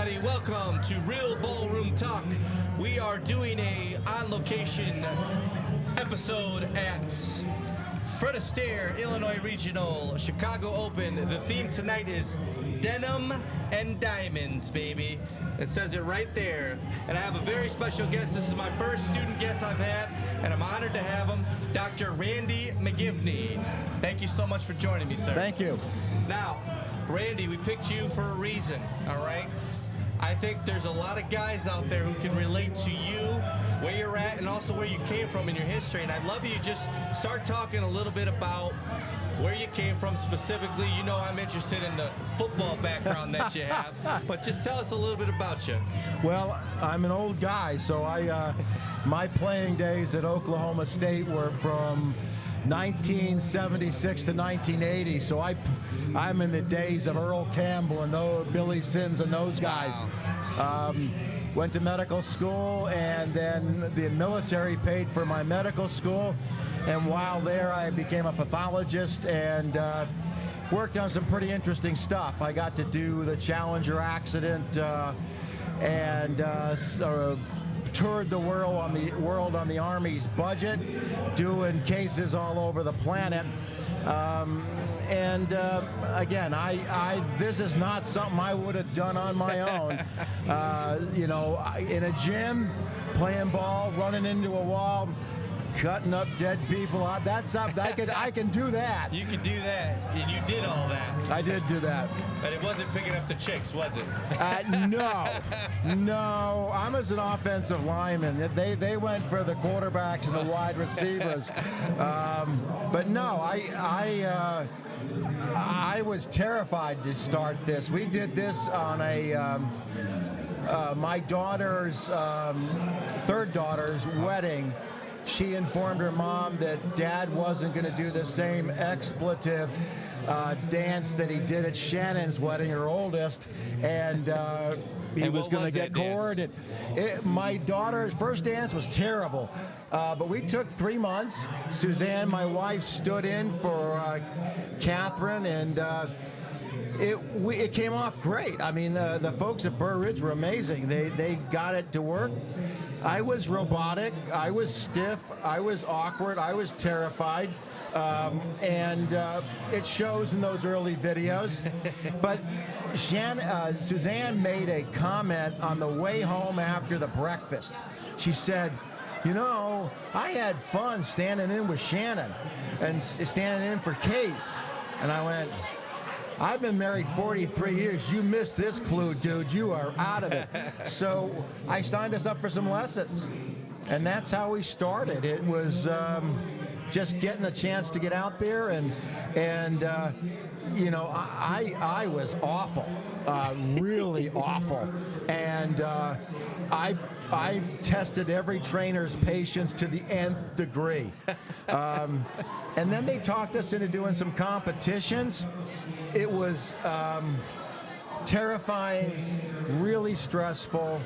everybody. Welcome to Real Ballroom Talk. We are doing a on-location episode at Fred Astaire, Illinois Regional, Chicago Open. The theme tonight is Denim and Diamonds, baby. It says it right there. And I have a very special guest. This is my first student guest I've had, and I'm honored to have him, Dr. Randy McGivney. Thank you so much for joining me, sir. Thank you. Now, Randy, we picked you for a reason, all right? I think there's a lot of guys out there who can relate to you, where you're at, and also where you came from in your history. And I'd love you to just start talking a little bit about where you came from specifically. You know I'm interested in the football background that you have, but just tell us a little bit about you. Well, I'm an old guy, so my playing days at Oklahoma State were from 1976 to 1980, so I'm in the days of Earl Campbell and Billy Sins and those guys. Wow. Went to medical school, and then the military paid for my medical school, and while there I became a pathologist and worked on some pretty interesting stuff. I got to do the Challenger accident and toured the world on the Army's budget, doing cases all over the planet. Again, this is not something I would have done on my own. In a gym, playing ball, running into a wall, cutting up dead people. I can do that. You can do that, and you did all that. I did do that. But it wasn't picking up the chicks, was it? No. I'm as an offensive lineman. They went for the quarterbacks and the wide receivers. But no, I was terrified to start this. We did this on my daughter's third daughter's wedding. She informed her mom that Dad wasn't going to do the same expletive dance that he did at Shannon's wedding, her oldest, and he was going to get cored. My daughter's first dance was terrible, but we took 3 months. Suzanne, my wife, stood in for Catherine, and it came off great. I mean, the folks at Burr Ridge were amazing. They got it to work. I was robotic. I was stiff. I was awkward. I was terrified. And it shows in those early videos. But Suzanne made a comment on the way home after the breakfast. She said, I had fun standing in with Shannon and standing in for Kate. And I went, I've been married 43 years. You missed this clue, dude. You are out of it. So I signed us up for some lessons. And that's how we started. It was just getting a chance to get out there. I was awful, really awful. And I tested every trainer's patience to the nth degree. And then they talked us into doing some competitions. It was terrifying, really stressful,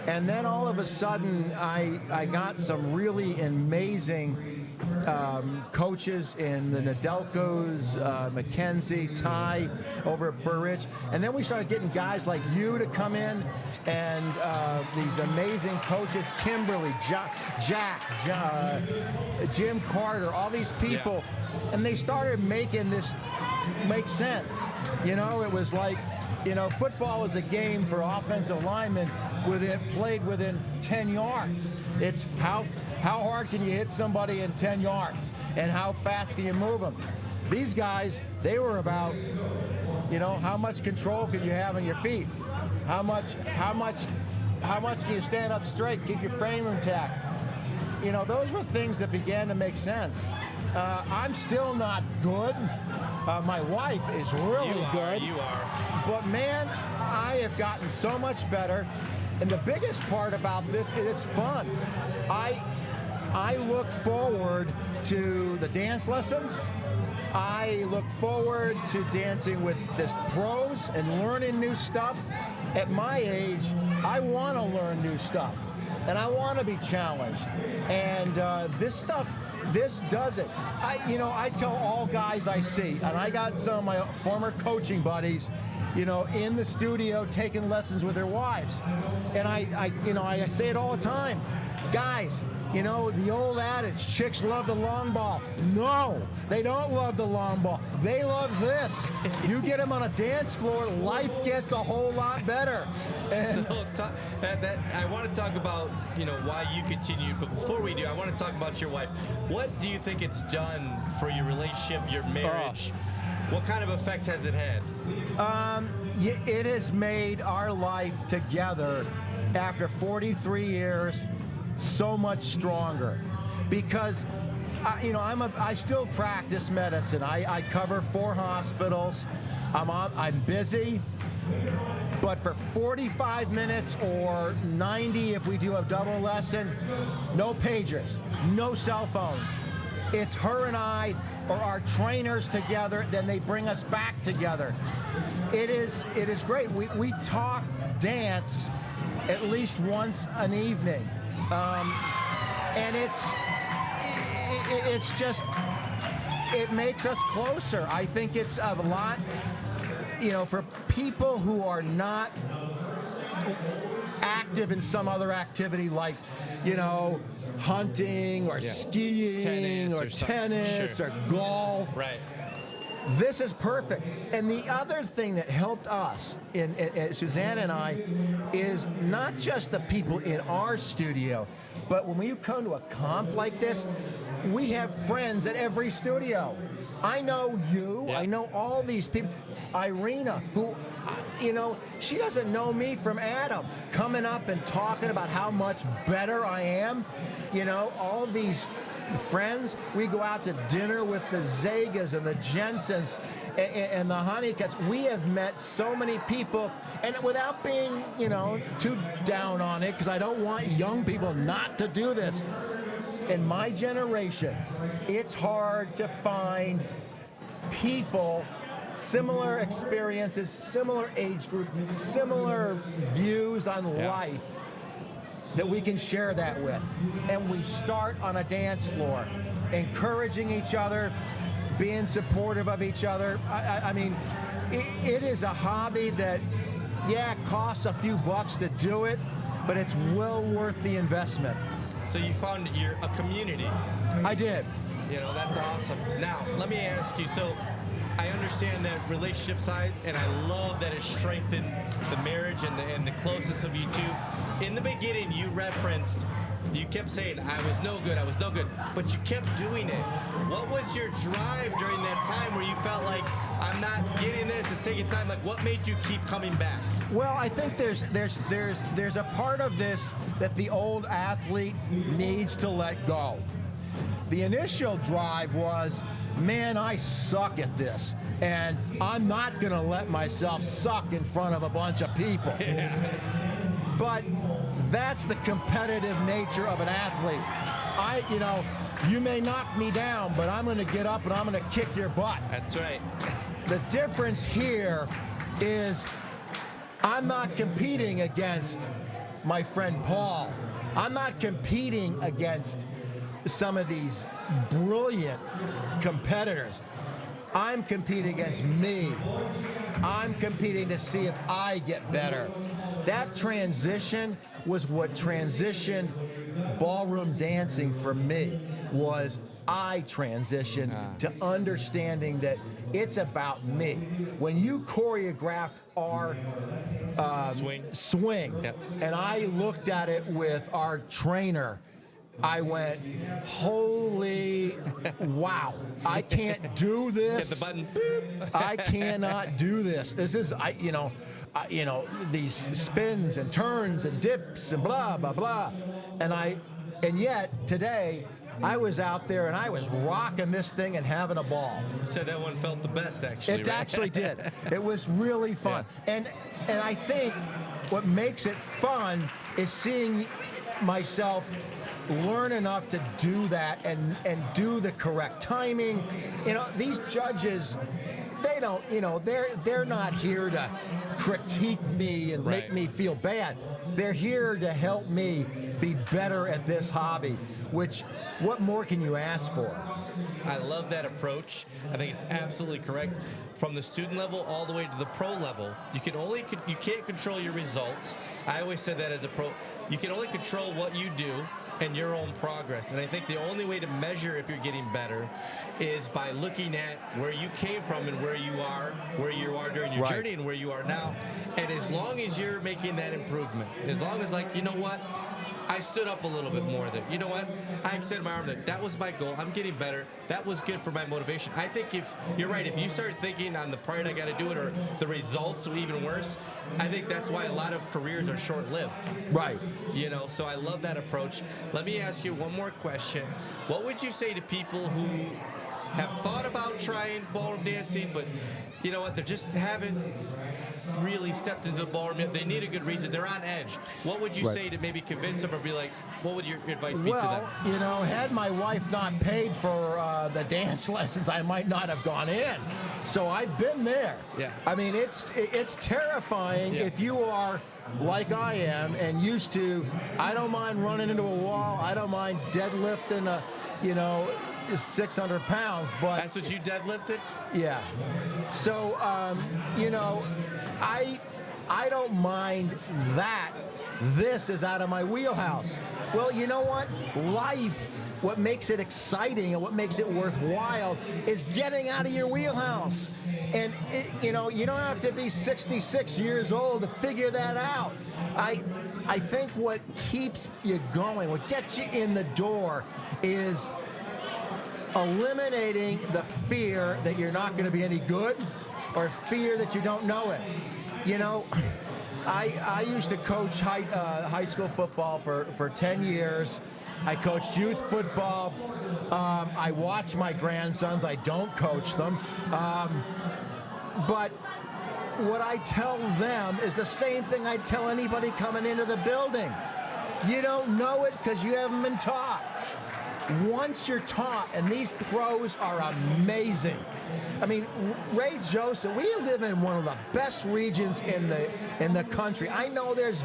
and then all of a sudden I got some really amazing coaches in the Nedelkos, Mackenzie, Ty over at Burr Ridge, and then we started getting guys like you to come in, and these amazing coaches, Kimberly, Jack, Jim Carter, all these people, and they started making this make sense. It was like, football is a game for offensive linemen played within 10 yards. It's how hard can you hit somebody in 10 yards, and how fast can you move them? These guys, they were about, how much control can you have on your feet? How much can you stand up straight, keep your frame intact? Those were things that began to make sense. I'm still not good. My wife is really good. You are. But man, I have gotten so much better. And the biggest part about this is it's fun. I look forward to the dance lessons. I look forward to dancing with the pros and learning new stuff. At my age, I want to learn new stuff. and I want to be challenged. And this does it. I tell all guys I see, and I got some of my former coaching buddies, in the studio taking lessons with their wives. And I say it all the time. Guys, the old adage, chicks love the long ball. No, they don't love the long ball. They love this. You get them on a dance floor, life gets a whole lot better. And I want to talk about, why you continue. But before we do, I want to talk about your wife. What do you think it's done for your relationship, your marriage? What kind of effect has it had? It has made our life together after 43 years so much stronger, because I still practice medicine. I cover 4 hospitals. I'm busy, but for 45 minutes or 90 if we do a double lesson, no pagers, no cell phones. It's her and I or our trainers together, then they bring us back together. It is great. We talk dance at least once an evening. And it's just, it makes us closer. I think it's a lot, for people who are not active in some other activity like, hunting or skiing tennis or golf. Right. This is perfect. And the other thing that helped us, in Suzanne and I, is not just the people in our studio, but when we come to a comp like this, we have friends at every studio. I know you. Yeah. I know all these people. Irina, who, she doesn't know me from Adam, coming up and talking about how much better I am. All these friends. We go out to dinner with the Zegas and the Jensens and the Honeycuts. We have met so many people, and without being, too down on it, because I don't want young people not to do this. In my generation, it's hard to find people, similar experiences, similar age group, similar views on life, that we can share that with. And we start on a dance floor, encouraging each other, being supportive of each other. I mean, it is a hobby that, costs a few bucks to do it, but it's well worth the investment. So you found a community. I did. That's awesome. Now, let me ask you, so I understand that relationship side, and I love that it strengthened the marriage and the closeness of you two. In the beginning, you kept saying, I was no good, but you kept doing it. What was your drive during that time where you felt like, I'm not getting this, it's taking time? Like, what made you keep coming back? Well, I think there's a part of this that the old athlete needs to let go. The initial drive was, man, I suck at this, and I'm not going to let myself suck in front of a bunch of people. Yeah. But that's the competitive nature of an athlete. You may knock me down, but I'm going to get up and I'm going to kick your butt. That's right. The difference here is I'm not competing against my friend Paul. I'm not competing against some of these brilliant competitors. I'm competing against me. I'm competing to see if I get better. That transition was what transitioned ballroom dancing for me. Was I transitioned to understanding that it's about me. When you choreographed our swing, yep, and I looked at it with our trainer, I went, holy wow, I can't do this. Hit the button. Boop. I cannot do this. This is, these spins and turns and dips and blah, blah, blah. And yet today, I was out there and I was rocking this thing and having a ball. You said that one felt the best, actually. It actually did. It was really fun. Yeah. And I think what makes it fun is seeing myself learn enough to do that and do the correct timing. These judges, they don't, they're not here to critique me and make me feel bad. They're here to help me be better at this hobby, which, what more can you ask for? I love that approach. I think it's absolutely correct. From the student level all the way to the pro level, you can't control your results. I always said that as a pro. You can only control what you do and your own progress. And I think the only way to measure if you're getting better is by looking at where you came from and where you are during your journey and where you are now. And as long as you're making that improvement, as long as, like, you know what, I stood up a little bit more there. You know what? I extended my arm there. That was my goal. I'm getting better. That was good for my motivation. I think if you're right, if you start thinking on the pride I got to do it or the results are even worse, I think that's why a lot of careers are short-lived. Right. So I love that approach. Let me ask you one more question. What would you say to people who have thought about trying ballroom dancing, but you know what, they just haven't really stepped into the ballroom yet? They need a good reason. They're on edge. What would you say to maybe convince them or be like, what would your advice be to them? Well, had my wife not paid for the dance lessons, I might not have gone in. So I've been there. Yeah. I mean, it's terrifying if you are like I am and used to, I don't mind running into a wall. I don't mind deadlifting 600 pounds, but that's what you deadlifted? Yeah. So, I don't mind that. This is out of my wheelhouse. Well, you know what? Life, what makes it exciting and what makes it worthwhile is getting out of your wheelhouse. And, you don't have to be 66 years old to figure that out. I think what keeps you going, what gets you in the door is eliminating the fear that you're not going to be any good or fear that you don't know it. I used to coach high school football for 10 years. I coached youth football. I watch my grandsons. I don't coach them. But what I tell them is the same thing I tell anybody coming into the building. You don't know it because you haven't been taught. Once you're taught, and these pros are amazing. I mean, Ray Joseph, we live in one of the best regions in the country. I know there's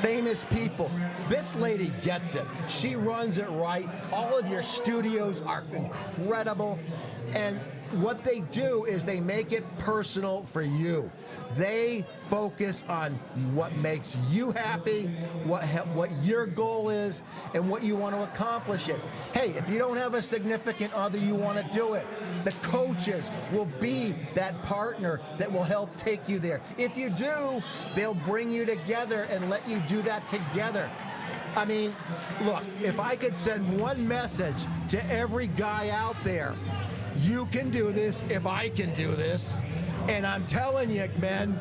famous people. This lady gets it. She runs it right. All of your studios are incredible. And what they do is they make it personal for you. They focus on what makes you happy, what your goal is, and what you want to accomplish it. Hey, if you don't have a significant other, you want to do it. The coaches will be that partner that will help take you there. If you do, they'll bring you together and let you do that together. I mean, look, if I could send one message to every guy out there, you can do this if I can do this. And I'm telling you, man,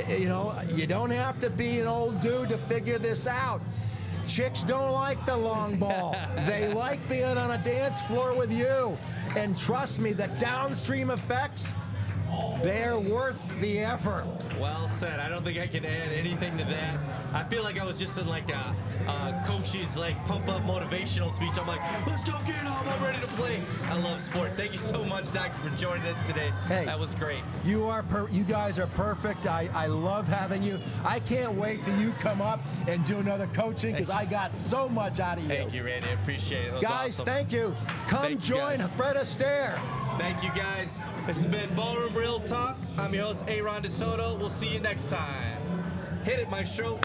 you don't have to be an old dude to figure this out. Chicks don't like the long ball. They like being on a dance floor with you. And trust me, the downstream effects, they're worth the effort. Well said. I don't think I can add anything to that. I feel like I was just in like a coach's pump up motivational speech. I'm like, let's go get home. I'm ready to play. I love sport. Thank you so much, Doctor, for joining us today. Hey, that was great. You guys are perfect. I love having you. I can't wait till you come up and do another coaching because I got so much out of you. Thank you, Randy. I appreciate it. Guys, awesome. Thank you. Come join Fred Astaire. Thank you, guys. This has been Ballroom Real Talk. I'm your host, Aaron Desoto. We'll see you next time. Hit it, maestro.